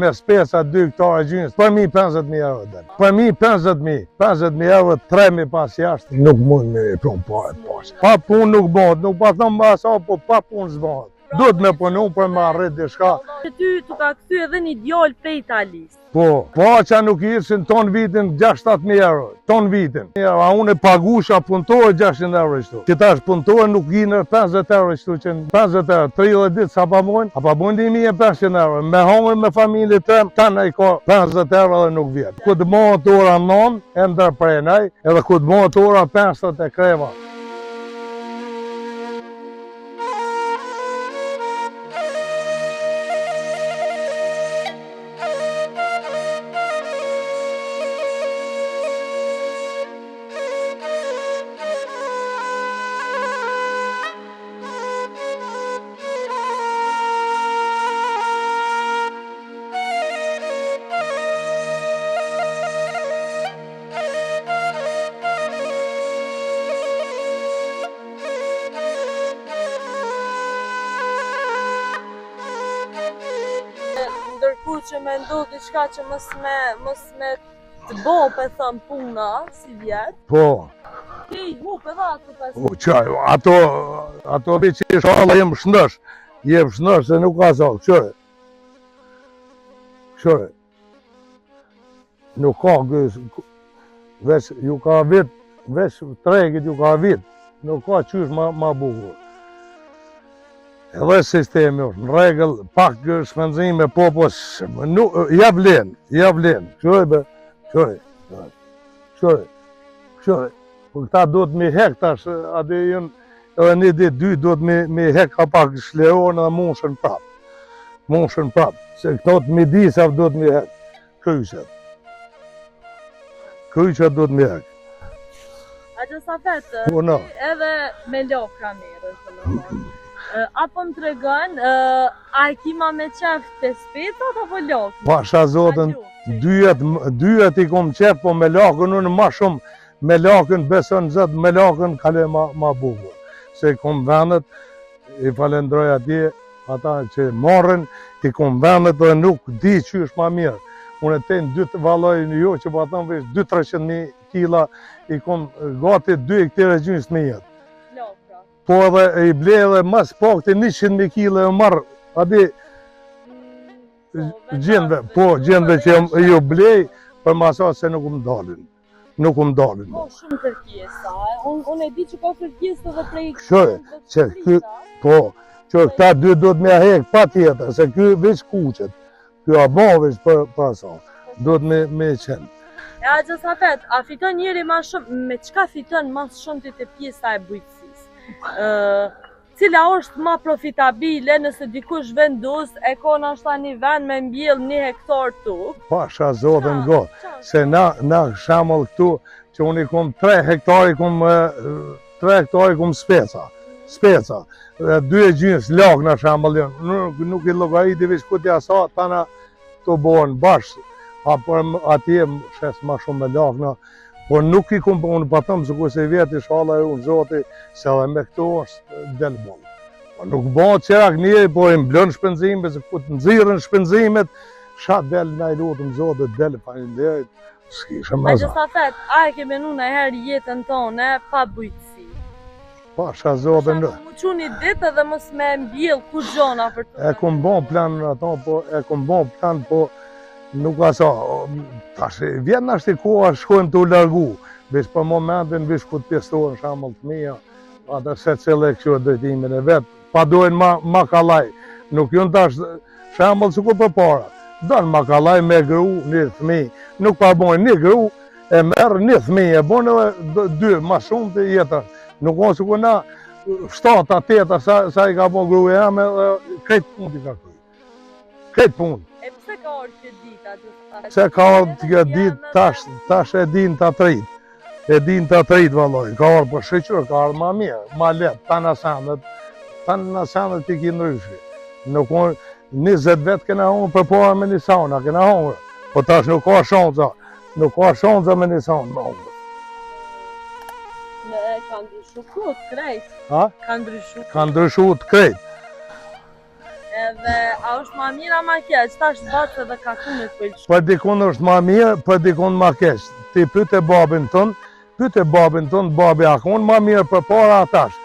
me speca 2 hektare gjynës, për mi 50.000 euro del. Për mi 50.000 euro 3.000 pas jashtë, nuk mund me prunë pare pas. Pa punë nuk bëhet, nuk pa thëmë basa, po pa punë zbëhet. Duhet me punu për me arrit diçka. Ty të ka kthy edhe një djalë prej Italisë. Po, paqa nuk ishin ton vitin 6-7.000 euro, ton vitin. A unë pagusha punëtore 600 euro ishtu. Qitash punëtore nuk ginë 50 euro ishtu, 50 euro, 30 ditë sa pa bojnë, a pa bojnë 1.500 euro. Me hongër me familje të tanë i ka 50 euro dhe nuk vjetë. Ku të mohët ora 9, e ndërprenaj, edhe ku të mohët ora 50 e kreva. Ndërkohë që me ndodhë diçka që mos me të bo, për thëmë, puna, si vjetë. Po. Ke i hu për dha të pas. O, qaj, ato bi që i shala jem shëndësh, se nuk ka sa, qëre. Nuk ka gësë, veç ju ka vit, veç tregit ju ka vit, nuk ka qysh ma bukur. Edhe sistemi është në regëll, pak shpenzime, po, javlen, qëre. Po këta do të mi hek tash, adi jënë, edhe një ditë, 2 do të mi hek ka pak shleron edhe munshën prap. Se këto të midisave do të mi hek, kryqet do të mi hek. A që sa fetë, edhe me lokra mirë, është të më apo më të regën, a e kima me qef të specat apo lokë? Pasha zotën, dyjet i kom qef, po me lakën unë ma shumë, me lakën beson zëtë, me lakën kale ma bukur. Se i kom vendet, i falendroj atje, ata që marrin, i kom vendet dhe nuk di që është ma mirë. Unë e ten 2 valoj në jo, që po atëm vesh 200-300.000 kila, i kom gati 2 hektare gjynës me jetë. Po edhe i ble edhe mas pak të 100.000 kile e marrë, adi gjendve që ju blej, për masa se nuk më dalin. Po shumë kërkjesa, unë e di që ka kërkjesa dhe prej që këta 2 do të me hek pa tjetër, se kjo veç kuqet, kjo a bon veç për asa, do të me qenë. E a gjësa fet, a fiton njëri ma shumë, me qka fiton ma shumë të pjesa e bujtësis? Cila është ma profitabile nëse dikush vendos e ka nashta një vend me mbjell 1 hektar tokë? Pasha zotën go, se na shamull këtu që unë i kom 3 hektari kom speca, 2 e gjynës lak në shamull, nuk i logariti vish këtë jasa, tana të bohen bashkë, atje shes ma shumë me lakna. Por nuk i kom për unë patëm, se kuse i vjetë i shala e unë zoti, se edhe me këto është del bollë. Nuk bëhet qerak njëri, po i mblën shpenzime, se ku të nëzirën shpenzimet, shat del në i lutëm zote, del falinderit, s'kishe me za. A gjësa fet, a e ke menu në herë jetën tonë, pa bujtësi? Pasha zote në. Mu quni ditë edhe mos me mbjell ku gjona për të. E kom bon plan në ato, po, nuk ka sa, tash vjen në ashtë i koha shkojmë të u largu, veç për momentin veç ku të pjestojnë shambull të mija, ata se cilë e këshu e drejtimin e vetë, pa dojnë ma kalaj, nuk jënë tash shambull që ku për para, dojnë ma kalaj me gru një thmi, nuk pa bojnë një gru, e merë një thmi, e bojnë edhe 2, ma shumë të jetër, nuk onë që ku na 7-8, sa i ka bojnë gru e jam, krejt punë i ka kërë, krejt punë. E pëse ka orë këtë dita? Se ka orë këtë ditë, tash e din të atrit, valoj. Ka orë për shëqër, ka orë ma mirë, ma letë, ta në sandet t'i ki ndryshi. Nuk unë, 20 vetë kena unë për pora me një sauna, kena unë. Po tash nuk ka shonza me një sauna me unë. Ka ndryshu këtë krejt? Ha? Ka ndryshu? Ka ndryshu të krejt. Edhe a është ma mirë a ma keq, tash batë edhe kakunit pëlqy. Për dikun është ma mirë, për dikun ma keq. Ti pyte babin ton, babi a konë ma mirë për para atash.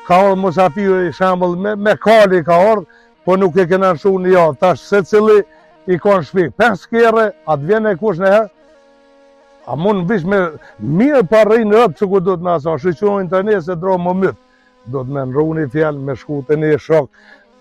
Ka orë musafiri i shembull me kali ka orë, po nuk e kena nshu një javë. Tash se cili i konë shpi 5 kere, atë vjen e kush në herë. A mund vish me mirë pa rrinë rëpë që ku do të nasa, shqyqojnë të një se dro më mytë. Do të me nru një fjallë, me shku të një shok,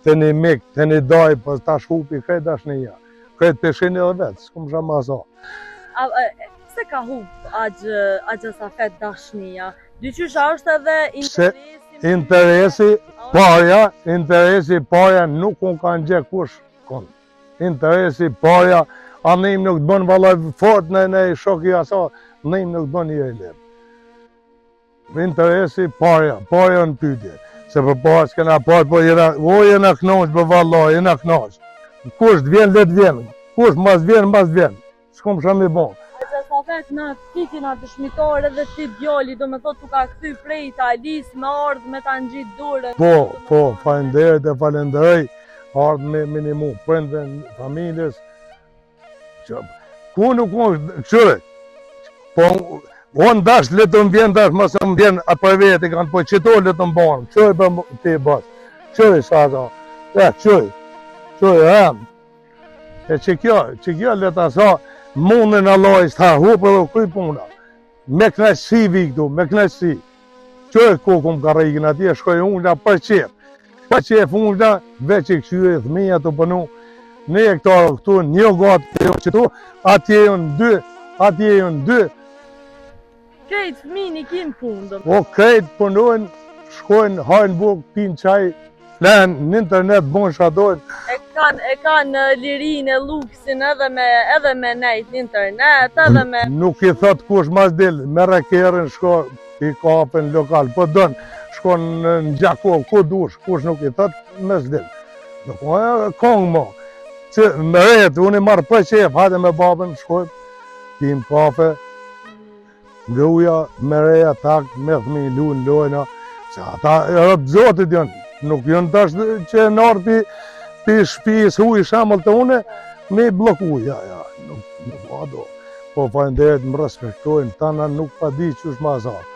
të një mik, të një daj, për ta shkupi, këtë dashnija. Këtë peshin edhe vetë, s'kum shama asa. Se ka hup Agja Safet dashnija? Dyqysh a është edhe interesi? Interesi parja nuk unë kanë gjë kush kon. Interesi parja, a nëjmë nuk të bënë valaj fort në shoki asa, nëjmë nuk të bënë një e lepë. Interesi parja në pytje. Se për parë s'kena parë, po jena knoqë, për vallaj, jena knoqë. Kush të vjen, letë vjen. Kush mas vjen. S'kom shëm i bon. Agja Safet në kikina dëshmitore dhe ti djoli, do me thot tu ka këthy prej Italis me ardhë me ta në gjitë dure. Po, falenderoj, ardhë me minimu prindve në familjes. Ku nuk unë këshyre, po unë dash le të më vjen dash, mësë më vjen atë për veti kanë, po qëto le të më banë, qëj për ti basë, qëj sa ta, qëj e që kjo le të sa, mundin Allah i s'ta hupë dhe kuj puna, me knaqësi vi këtu, me knaqësi, qëj kukum ka rejkin atje, shkoj unë për qef unë, veç i këshyre thmija të pënu, në hektarë këtu, një gatë qëtu, atje ju në dy, Krejt fëmini kinë punë. Po krejt punojnë, shkojnë, hajnë bukë, pinë qaj, flenë, në internet, bon shadojnë. E kanë lirinë e luksin edhe me nejt në internet, edhe me... Nuk i thot kush mas dilë, me rekerën shko, i kapën lokal, po dënë, shkon në Gjakov, ku dush, kush nuk i thot, mes dilë. Nuk e kongë mo. Me rejtë, unë i marrë për qef, hajde me babën, shkojnë, pim kafe, gruja, me reja, tak, me thmi, lunë, lojna, se ata rëpë zotit janë, nuk janë tash që në orë për shpijës huj shamëll të une, me bloku, nuk ado. Po falenderit më respektojnë, tana nuk pa di që është ma zarë.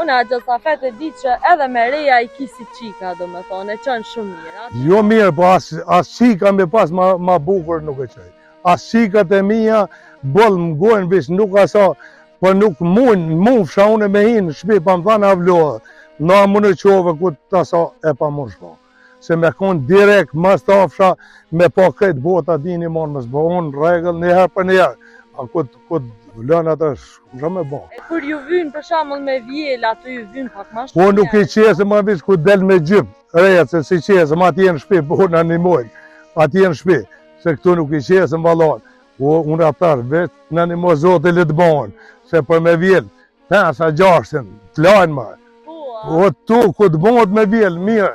Unë Agja Safet e di që edhe me reja i kisi qika, do me thonë, e qënë shumë mirë. Jo mirë, po as qika me pas ma bukur nuk e qëj. As qikat e mija, bollë më gojnë vish, nuk asa, po nuk mund fsha une me hinë, shpi pa më thanë avlohë, na më në qove ku të asa e pa më shpo. Se me konë direkt, mas të afsha, me pa këtë bota dini monë, mësë bo unë regëll njëherë për njëherë, a këtë lënë atë shumë me bo. E kur ju vynë për shamëll me vjel, atë ju vynë pak ma shumë? Po nuk i qesë ma vishë ku del me gjymë, rejët se si qesë, ma t'jenë shpi, po unë animojnë, atjenë shpi, se këtu nuk i qesë më valanë. Po unë atarë, vetë në animo zote le të banë, se për me vjellë, 5-6, të lajnë ma. O tu, ku të bëndë me vjellë, mirë,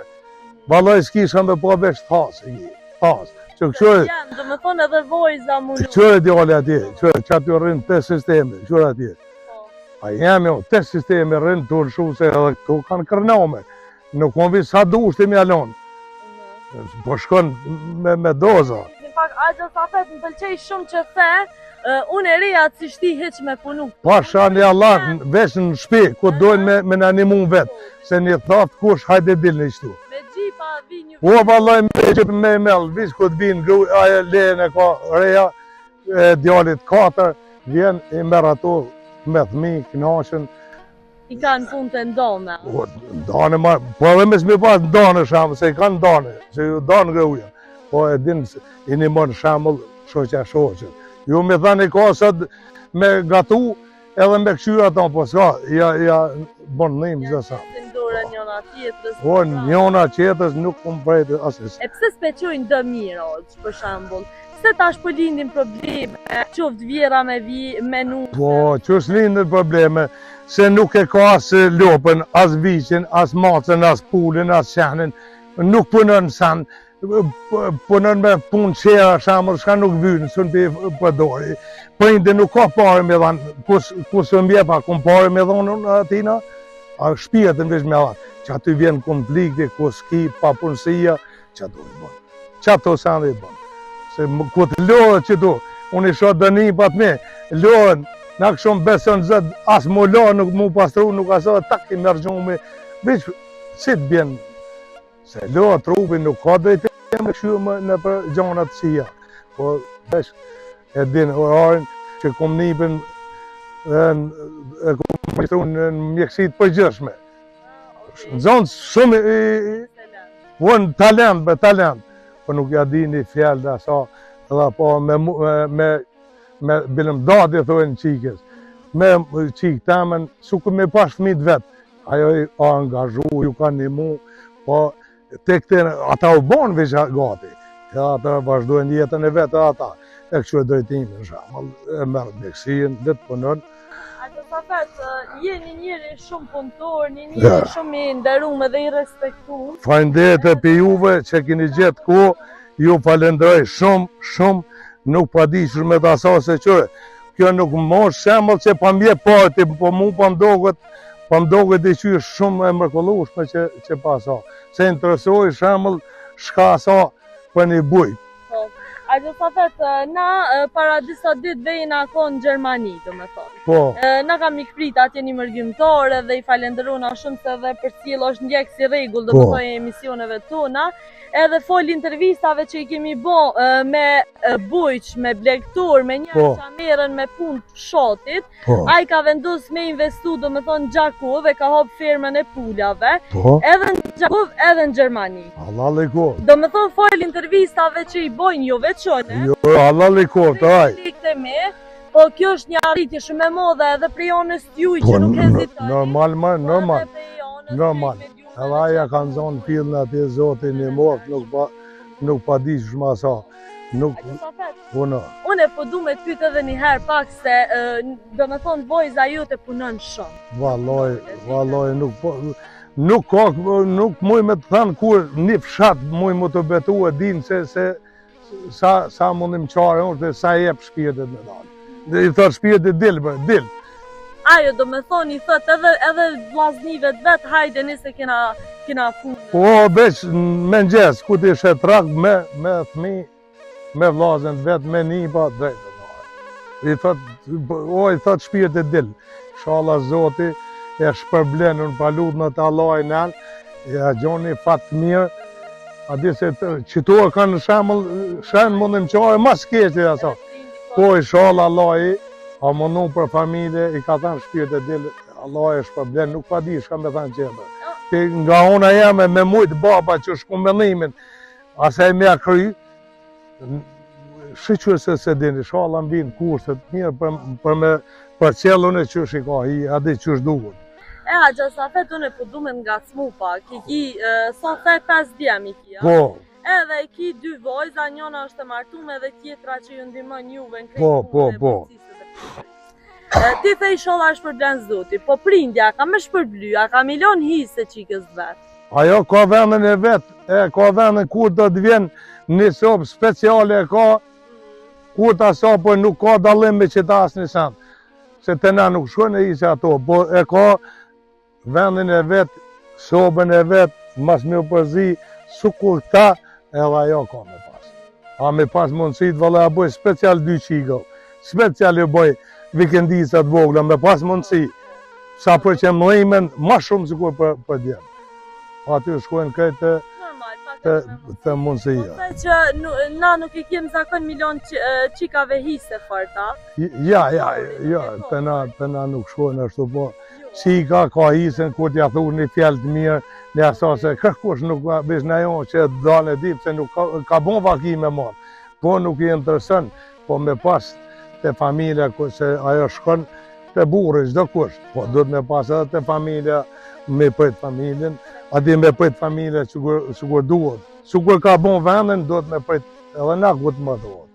valoj s'kisha me po vesh të hasë, që këshoj... Do me thonë edhe vojza mundu. Qëre djale atje, që aty rrinë të sistemi, qëre atje. A jemi, të sistemi rrinë të në shumë se edhe këtu kanë kërnome. Nuk më vi sa du shtë i mjallon. Po shkon me doza. Në pak, Agja Safet më pëlqej shumë që the, unë e reja të si shti heq me punu. Pasha një Allah, vesh në shpi, ku dojnë me në animun vetë, se një thaftë kush hajde dilë në ishtu. Me gjipa vi një... O, vallaj me gjipë me mellë, visë ku të vinë, aje lejën e ka reja, djallit 4, vjen i merë ato me thmi, knashën. I kanë punë të ndone. O, ndane ma, po edhe me s'mi pas ndane shamë, se i kanë ndane, se ju ndane gruja. Po e dinë, i një mënë shamëll, shoqe. Ju me thani ka sot me gatu, edhe me këshyra ta, po s'ka, ja bon nëjmë zë sa. Njona tjetës. Po, njona tjetës nuk më prejtë asis. E pse s'peqojnë dë mirë, për shambull? Pse tash po lindin probleme, qoftë vjera me nuk? Po, që s'lindin probleme, se nuk e ka asë lopën, as viqin, as macën, as pulin, as shenin, nuk punën sanë, punën me punë qera, shambull, shka nuk vynë, së në përdori. Prindi nuk ka pare me dhanë, kusë mbjepa, kun pare me dhanë atina, a shpijet në vesh me dhanë, që aty vjen konflikti, ku s'ki, pa punësia, që ato në bënë. qatë të sandi i bënë. Se ku të lohet që tu, unë i shoh dënim pat me, lohen, na këshon beson zët, as mu lohen, nuk mu pastru, nuk aso, tak i mërgjohë me, veç, si të bjen, se lohet trupin, nuk ka drejtë me këshu në për gjonat qia. Po, veç, e din orarin që kom nipin, e kom pastru në mjekësit përgjërshme. Në zonë shumë unë talent, me talent, po nuk ja di një fjallë dhe asa, edhe po me bilëm dati, thujnë qikës, me qikë temen, suku me pash fëmit vetë, ajo i angazhu, ju ka një mu, po te këte, ata u bonë veç gati, e ata vazhdojnë jetën e vetë ata, e kështu e drejtimin, shamal, e merë mjekësin, dhe të punën. Safet, jeni njëri shumë punëtor, një njëri shumë i nderuar dhe i respektuar. Faleminderit e për juve që keni gjetë kohë, ju falenderoj shumë, nuk pa dishur me të asa se qëre. Kjo nuk mosh shembull që pa mje parti, po mu pa mdoget i qysh shumë e mrekullueshme që pa asa. Se interesoj shembull shka asa për një bujt. Aqë Safet, na para disa ditë vejna konë në Gjermani, do me thonë. Po. Na kam ikprit atje një mërgjimtore dhe i falenderona shumë se dhe për cilë është ndjekë si regull, do me thonë emisioneve tona. Edhe fol intervistave që i kemi bo me bujq, me blektur, me njerë që merren me punë fshatit, a i ka vendus me investu, do me thonë Gjakov, e ka hop firmën e pulave, edhe në Gjakov, edhe në Gjermani. Allah liko. Do me thonë fol intervistave që i bojnë jo veçone. Jo, Allah liko, të aj. Po kjo është një arritje shumë e modhe edhe prej anës t'juj që nuk hezitoni. Normal. Edhe aja kanë zonë pillën ati zotin një morë, nuk pa di që shma sa. Une po du me tyt edhe një herë pak se do me thonë vojza ju të punon shumë. Valoj, nuk muj me të thanë kur një fshat muj mu të betu e din se sa mundim qare unë dhe sa jep shpirtit me dalë. Dhe i thot shpirtit dil. Ajo, do me thonë, i thot edhe vlaznive të vetë, hajde nëse kena punë. Po, beq, me nxes, ku t'i shet rak me thmi, me vlazën të vetë, me nipa, drejtë. I thot shpirtit dil. Shala Zoti, e shpërblen, unë palut në të Allah i nën, e gjoni fatë mirë, a di se qëtuar kanë shenë mundim qare, mas keqe, asa. Po, i shala Allah i, a mundu për familje, i ka thënë shpirët e dilë, Allah e shpërblen, nuk pa di, shka me thënë qëtër. Nga ona jeme me mujtë baba që shkumbellimin, asaj me akry, shqyqër se dini, shala më vinë kurset mirë për qellun e qësh i ka, i adi qësh duhet. Aqë, Safet, unë e po du me nga cmu pak, i ki, sa thaj 5 djemi kia. Po. Edhe i ki 2 vojza, njona është e martume dhe tjetra që ju ndimon juve në krejtë Po. Ti the i sholla shpërblen Zoti, po prindja ka me shpërbly, a ka milion hise qikës vetë? Ajo ka vendin e vetë, ka vendin kur do të vjen një sopë speciale e ka, kur ta sopë nuk ka dalim me që ta asë një sen, se të na nuk shkojnë e ishe ato, po e ka vendin e vetë, sopën e vetë, mas me u përzi, sukur ta, edhe ajo ka me pas. A me pas mundësit, vëlle a boj special 2 qiko, special e boj vikendisat vogla, me pas mundësi, sa për që mëlimen, ma shumë sikur për djemë. Aty shkojnë këtë të mundësia. Po që na nuk i kemë zakon milion qikave hise farta? Ja, të na nuk shkojnë ashtu, po qika ka hisen, kur t'ja thur një fjallë të mirë, në asa se kërkush nuk bish në jo që dalë e dip, se nuk ka bon vakime marë, po nuk i interesën, po me pas të familja, se ajo shkon të burë, çdo kush, po do të me pas edhe të familja, me pëjt familjen, ati me pëjt familja sigur duhet. Sigur ka bon vendin, do të me pëjt edhe na ku të më duhet.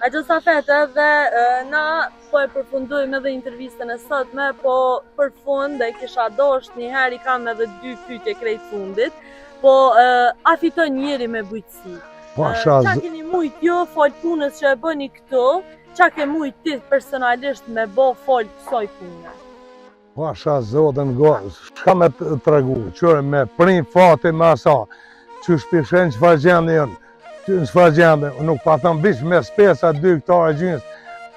Aqë Safet, edhe na po e përfundojmë edhe intervistën e sotme, po për fund dhe kisha dosht njëherë i kam edhe 2 pyetje krejt fundit, po a fiton njëri me bujqësi? Qa keni mujt jo fol punës që e bëni këtu, qa ke mujt ti personalisht me bo fol kësoj punë? Pasha Zotën gojë, shka me të regu, qërë me prim fati me asa, që shpishen që fa gjendë jënë, në çfarë gjende, nuk pa thëmë vish me spesa 2 hektare gjynës,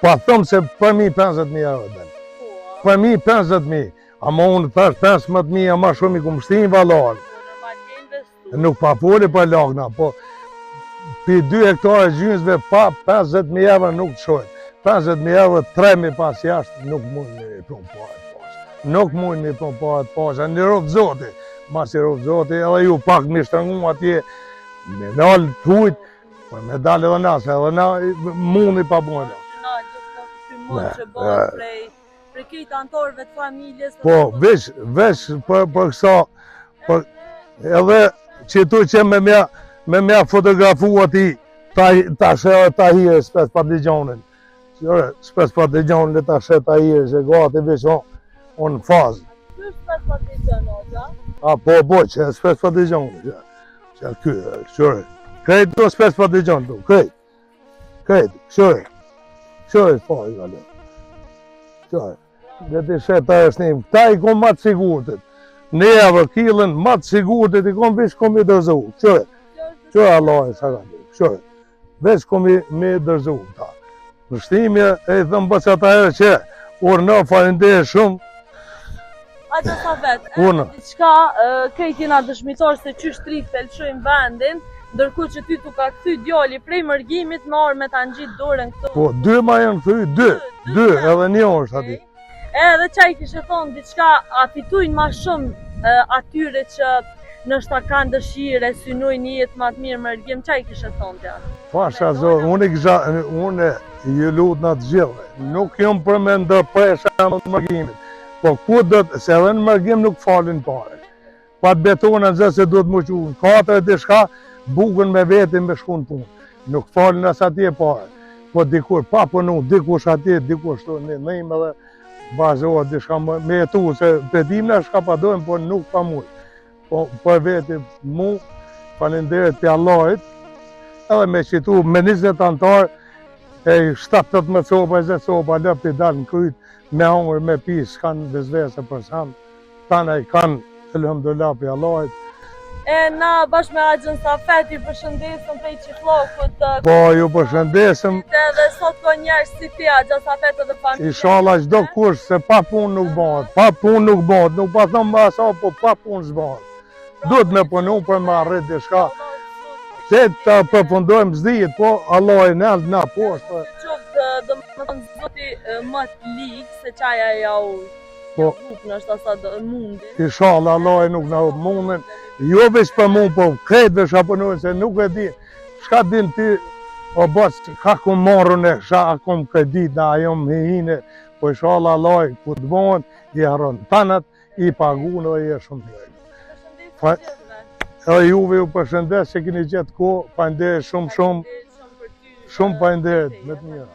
pa thëmë se për mi 50.000 euro dhe. Për mi 50.000, ama unë thash 15.000 ama shumë i kumë shtinë valorë. Nuk pa foli për lagna, po për 2 hektare gjynësve pa 50.000 euro nuk të shojnë. 50.000 euro 3.000 pas jashtë nuk mund me pron paret pasha. Nuk mund me pron paret pasha, në rovë zoti. Mas i rovë zoti, edhe ju pak me shtrëngu atje, me nalë të hujt, për me dalë edhe nasë, edhe na mundi pa bojnë. Na gjithë të mund që bëhet prej këtë antorëve të familjes. Po, veç për kësa, edhe që tu që me mja fotografu ati, ta shë ta hire s'pes pa digjonin. S'pes pa digjonin ta shë ta hire, që gati veç on fazë. Kështë s'pes pa digjonin, a? Po, që s'pes pa digjonin. Që kërë, krejt do s'pes pa digjonin tu, krejt, kërë, po i gale. Kërë, dhe të shetë ta e shnim, ta i kom matë sigurtit. Neve, kilën, matë sigurtit, i kom vish kom i dërzu, kërë Allah e sa gale, kërë, vish kom i dërzu ta. Në shtimje, e i thëmë bësë ata e që, orë në falenderë shumë. A që sa vetë, diçka krejt jena dëshmitar se qysh trik të lëshojnë vendin, ndërku që ty tu ka këthy djali prej mërgjimit me orë me të ngjit dorën këto. Po, 2 ma janë këthy, 2, edhe 1 është ati. Edhe qaj kishe thonë, diçka a fitujnë ma shumë atyre që nështë kanë dëshire, synojnë një jetë ma të mirë mërgjim, qaj kishe thonë të janë? Pasha zonë, unë ju lutë në të gjithë, nuk jam për me ndërpresha në të mërgjimit. Po ku do të, se edhe në mërgjim nuk falin pare. Pa të betonën zë se do të më qunë, 4 dhe shka, bukën me vetin me shku në punë. Nuk falin as atje pare. Po dikur pa punu, dikush atje, dikush të një nëjmë edhe bazohet dishka me jetu, se pedim në shka pa dojmë, po nuk pa mujë. Po për veti mu, falenderit për Allahit, edhe me qitu me 20 antarë, e 7-8 copa, 20 copa, lëp të dalë në kryt, me hongër, me pis, s'kanë vezvese për samë, tana i kanë, elhamdullah për Allahit. E na bashkë me Axhën Safet ju përshëndesëm prej Qifllokut. Po, ju përshëndesëm. Dhe sot ko njerës si ti Axhën Safet edhe familje. Inshallah çdo kush, se pa punë nuk bëhet, nuk pa thëmë më asa, po pa punë s'bëhet. Duhet me punu për me arrit diçka. Se të përfundojmë zdijit, po Allah e nëllë na poshtë. Qoftë dhe më thonë zoti më të likë, se qaja ja u në është asa mundi. Inshallah Allah e nuk na u mundin. Jo veç për mund, po krejtve shka punojnë, se nuk e di. Shka din ti, o bësë, ka ku marrën e shka akum këtë dit, na ajo më hine, po inshallah Allah ku të bëhen, i harron tanat, i pagun dhe i e shumë të lejnë. Edhe juve ju përshëndes që keni gjetë ko, falenderoj shumë, shumë falenderoj, me të mira.